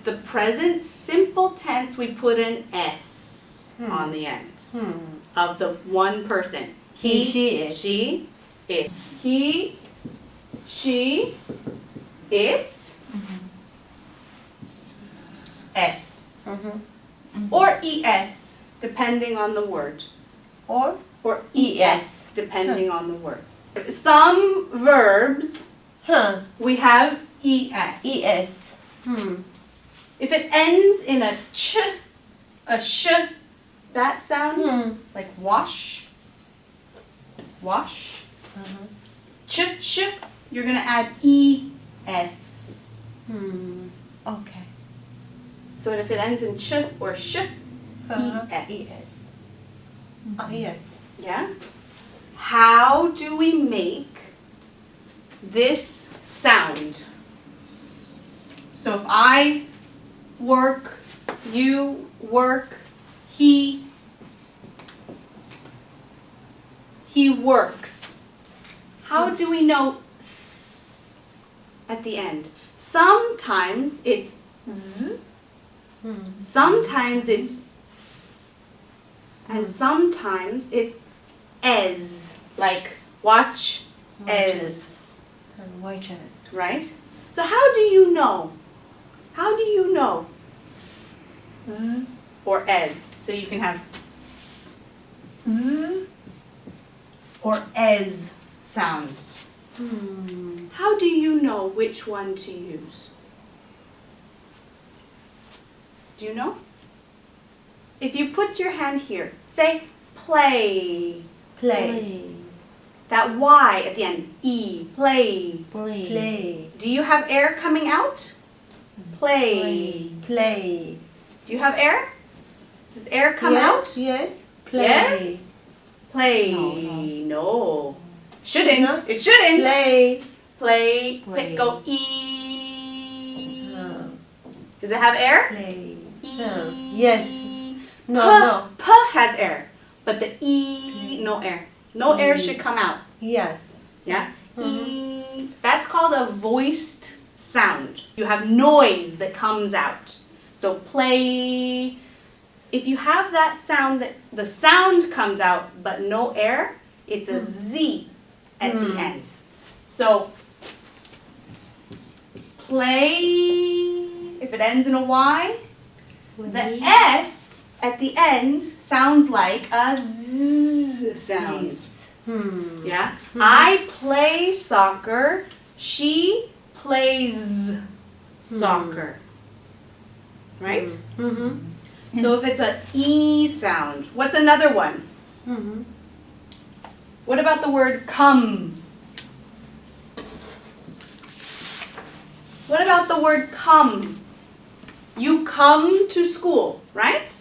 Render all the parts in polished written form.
the present simple tense, we put an S on the end of the one person. He, she, it. She, it. He, she, it, S. Or ES, depending on the word. Or ES, depending on the word. Some verbs, we have ES. ES. If it ends in a ch, a sh, that sound, like wash, wash, ch, sh, you're going to add ES. Okay. So if it ends in ch or sh, ES. Yes. Yeah? How do we make this sound? So if I work, you work, he works. How do we know s at the end? Sometimes it's z, sometimes it's s, and sometimes it's ez, like watch ez, And watch us. right? So how do you know? How do you know s, z, or ez? So you can have s, z, or ez sounds. How do you know which one to use? Do you know? If you put your hand here, say play. Play. That Y at the end, E, play. Play. Do you have air coming out? Play. Play. Do you have air? Does air come out? Yes. Play. Yes? Play. No. Shouldn't. No. It shouldn't. Play. Play. Play. Go E. Does it have air? Play. E. Yes. No, P, no. P has air, but the E, no air. No air should come out. Yes. Yeah? E. That's called a voiced sound. You have noise that comes out. So play. If you have that sound, that the sound comes out but no air, it's a Z at the end. So play, if it ends in a Y, the S at the end sounds like a Z sound. Yeah? I play soccer. She plays soccer. Right? So if it's an E sound, what's another one? What about the word come? What about the word come? You come to school, right?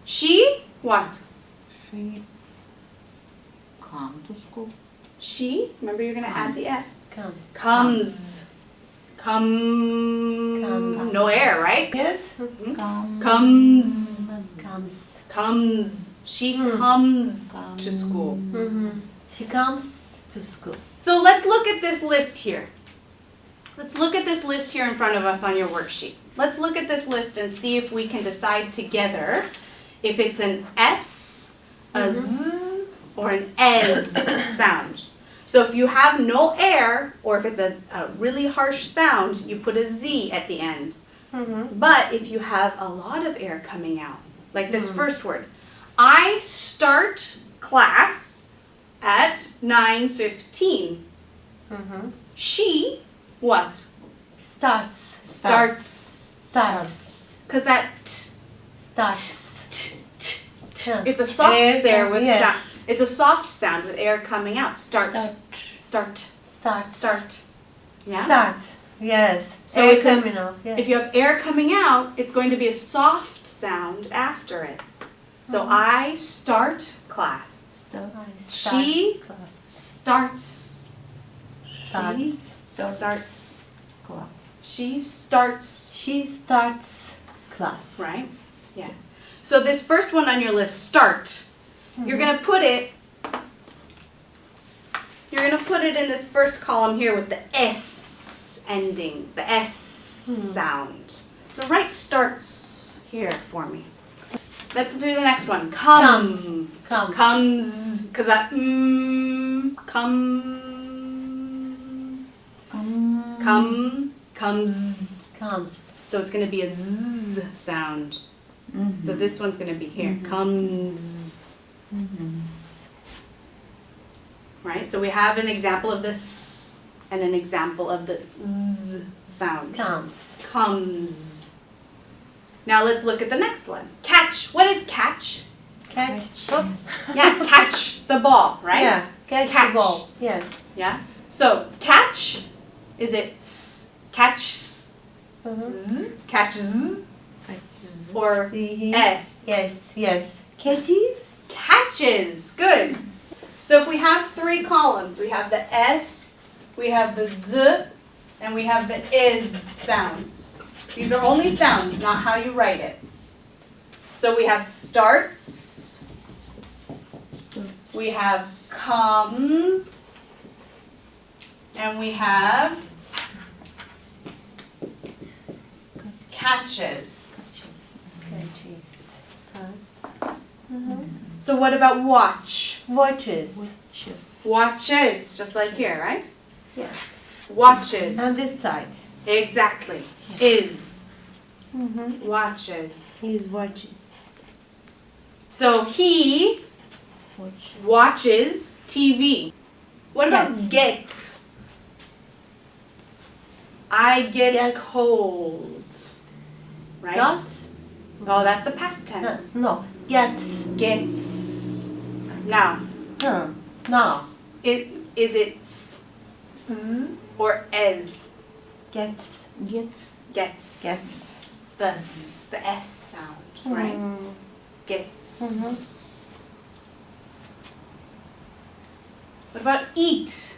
She, what? She come to school. She, remember you're going to add the S. Come. Comes. Comes. No air, right? Yes. Comes. Comes. Comes. She comes to school. She comes to school. So let's look at this list here. Let's look at this list here in front of us on your worksheet. Let's look at this list and see if we can decide together if it's an S, a Z, or an Ez sound. So if you have no air, or if it's a really harsh sound, you put a Z at the end. But if you have a lot of air coming out, like this first word, I start class at 9:15. She, what? Starts. Starts. Starts. Because that t, Starts. it's a soft Air sound with yes. sound. It's a soft sound with air coming out. Start. Start. Start. Start. Yeah? Start. Yes. So Air it's a- coming out. Yes. If you have air coming out, it's going to be a soft sound after it. So I start class. She starts. Starts. Starts. Class. She starts. She starts class. Right? Yeah. So this first one on your list, start. You're going to put it in this first column here with the S ending. The S. sound. So write starts here for me. Let's do the next one. Come. Comes. Comes. Because that come. Comes. Comes. So it's going to be a z sound. Mm-hmm. So this one's going to be here. Comes. Mm-hmm. Right? So we have an example of this and an example of the z sound. Comes. Comes. Now let's look at the next one. Catch. What is catch? Catch. Yeah, catch the ball, right? Yeah. Catch Catch. the ball. Yes. Yeah. So catch, is it s, catch s, z, catch z, or s? Yes. Yes. Catches. Catches. Good. So if we have three columns, we have the s, we have the z, and we have the is sounds. These are only sounds, not how you write it. So we have starts, we have comes, and we have catches. Catches. Starts. So what about watch? Watches. Watches, just like here, right? Yes. Watches. On this side. Exactly. Is. Mm-hmm. Watches. His watches. So he watches TV. What about Yes. get? I get Get. cold. Right? Not. Oh, that's the past tense. No. Gets. Gets. Now, Now. is it s or es? Gets. Gets. Gets. Gets. The S sound, right? Gets. What about eat?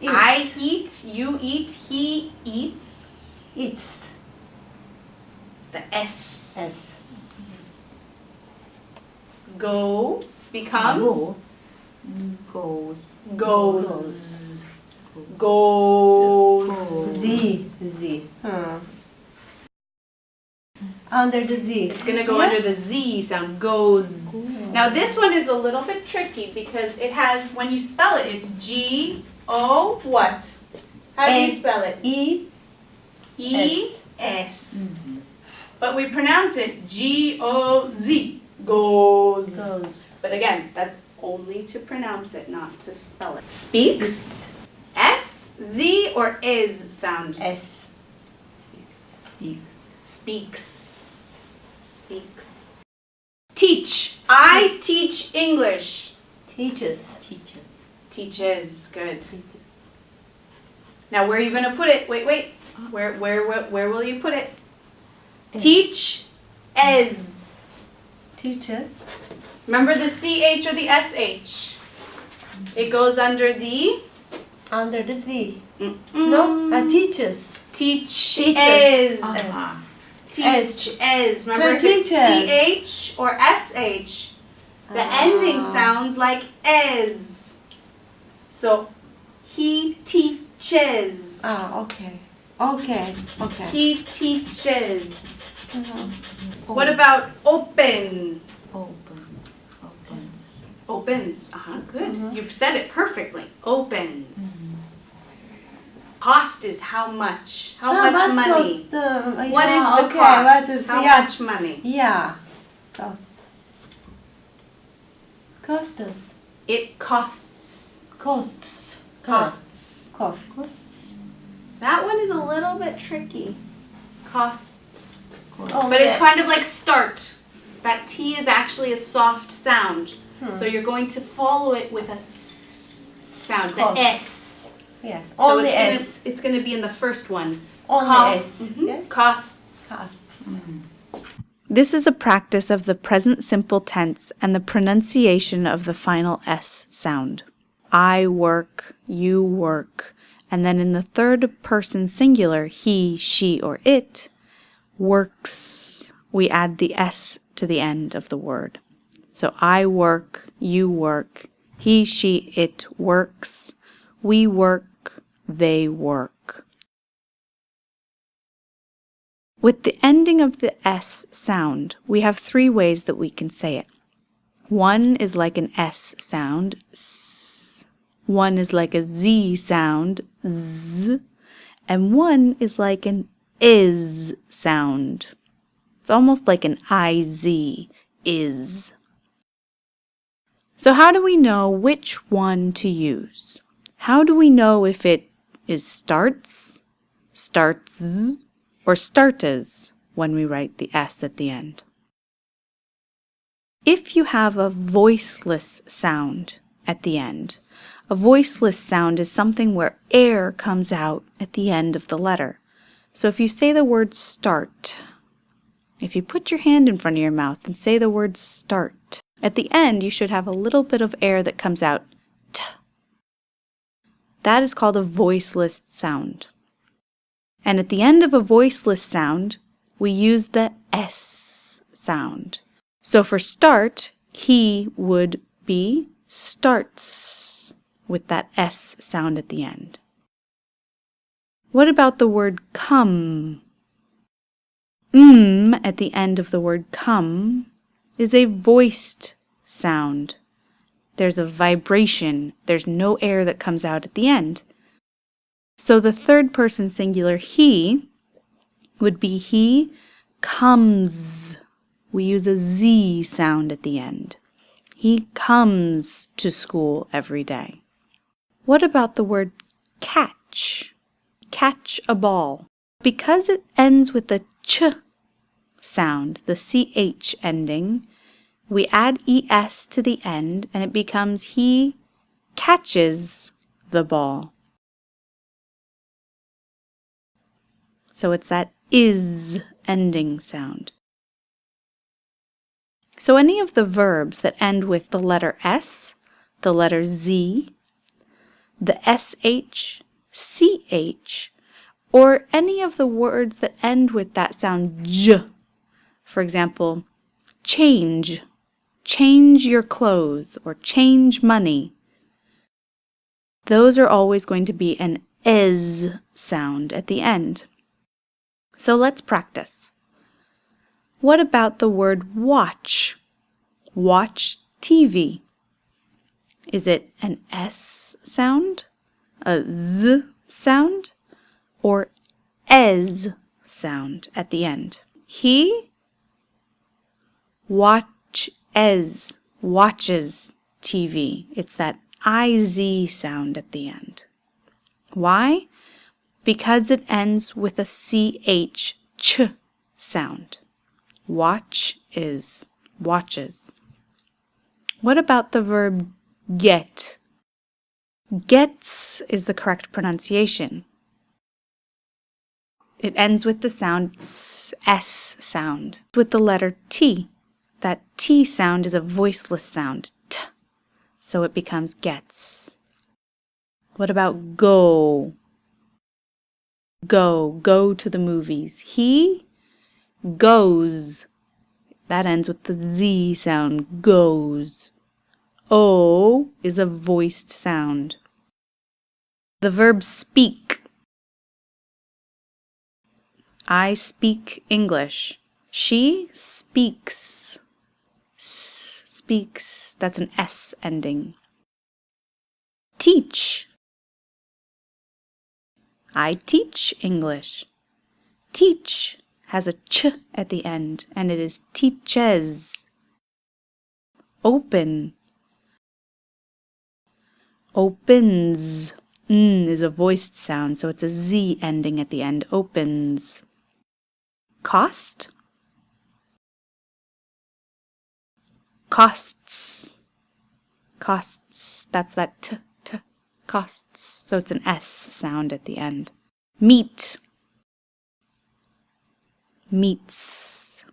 Eats. I eat, you eat, he eats. Eats. It's the S. S. Go becomes Goes. goes. Goes. Z. Z. Under the Z. It's going to go under the Z sound. Goes. Now this one is a little bit tricky because it has, when you spell it, it's G-O what? How do you spell it? E-S. But we pronounce it G-O-Z. Goes. Goes. But again, that's only to pronounce it, not to spell it. Speaks. S, Z, or is sound? S. Speaks. Speaks. Teach. I teach English. Teaches. Teaches. Good. Now where are you going to put it? Wait. Where will you put it? Teach. Es. Teaches. Remember the CH or the SH? It goes under the... Under the Z. Mm-mm. No. Teaches. Teach. Teaches. Es. Uh-huh. Teach. Es. Remember if it's CH or SH, the ending sounds like es. So he teaches. Okay. Okay. He teaches. What about open? Opens. Good. You said it perfectly. Opens. Cost is how much? How much money? What is the cost? How much money? Yeah. Costs. Costs. It costs. Costs. Costs. Costs. That one is a little bit tricky. Costs. Oh, But it's kind of like start. That T is actually a soft sound. So you're going to follow it with a S sound, the Costs. S. Yes. So Only S. it's going to be in the first one. Only S. Mhm. Yes. Costs. Costs. This is a practice of the present simple tense and the pronunciation of the final S sound. I work, you work, and then in the third person singular, he, she, or it, works, we add the S to the end of the word. So I work, you work, he, she, it works, we work, they work. With the ending of the S sound, we have three ways that we can say it. One is like an S sound, S. One is like a Z sound, Z. And one is like an is sound. It's almost like an IZ, is. So how do we know which one to use? How do we know if it is starts, starts, or startas when we write the S at the end? If you have a voiceless sound at the end, a voiceless sound is something where air comes out at the end of the letter. So if you say the word start, if you put your hand in front of your mouth and say the word start, at the end you should have a little bit of air that comes out, t. That is called a voiceless sound. And at the end of a voiceless sound, we use the S sound. So for start, he would be starts with that S sound at the end. What about the word come? At the end of the word come is a voiced sound. There's a vibration. There's no air that comes out at the end. So the third person singular he would be he comes. We use a Z sound at the end. He comes to school every day. What about the word catch? Catch a ball. Because it ends with a ch sound, the CH ending, we add ES to the end and it becomes he catches the ball. So it's that is ending sound. So any of the verbs that end with the letter S, the letter Z, the SH, CH, or any of the words that end with that sound J. For example, change, change your clothes, or change money. Those are always going to be an ES sound at the end. So let's practice. What about the word watch? Watch TV. Is it an S sound, a Z sound, or ES sound at the end? He watches TV. It's that IZ sound at the end. Why? Because it ends with a CH ch sound. Watch is watches. What about the verb get? Gets is the correct pronunciation. It ends with the sound S sound with the letter T. That T sound is a voiceless sound, T. So it becomes gets. What about go? Go to the movies. He goes. That ends with the Z sound, goes. O is a voiced sound. The verb speak. I speak English. She speaks. Speaks. That's an S ending. Teach. I teach English. Teach has a ch at the end, and it is teaches. Open. Opens. Is a voiced sound, so it's a Z ending at the end. Opens. Cost. Costs. Costs. That's that t. Costs. So it's an S sound at the end. Meet. Meets.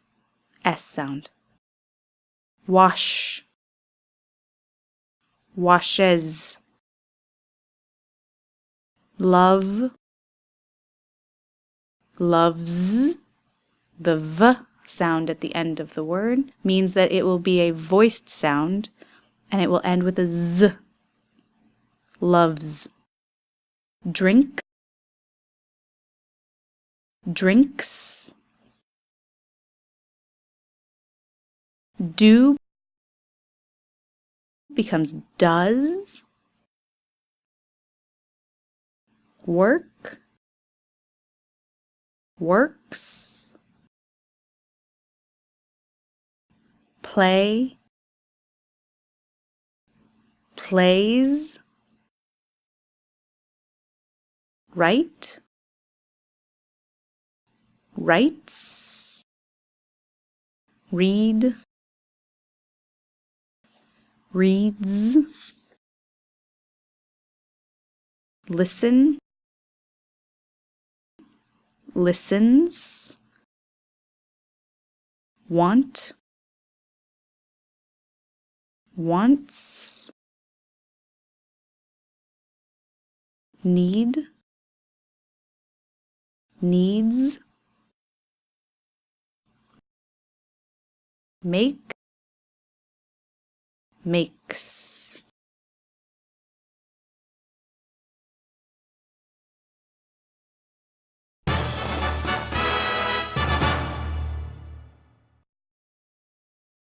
S sound. Wash. Washes. Love. Loves. The V sound at the end of the word means that it will be a voiced sound and it will end with a Z. Loves. Drink. Drinks. Do becomes does. Work, works. Play, plays. Write, writes. Read, reads. Listen, listens. Want, wants. Need, needs. Make, makes.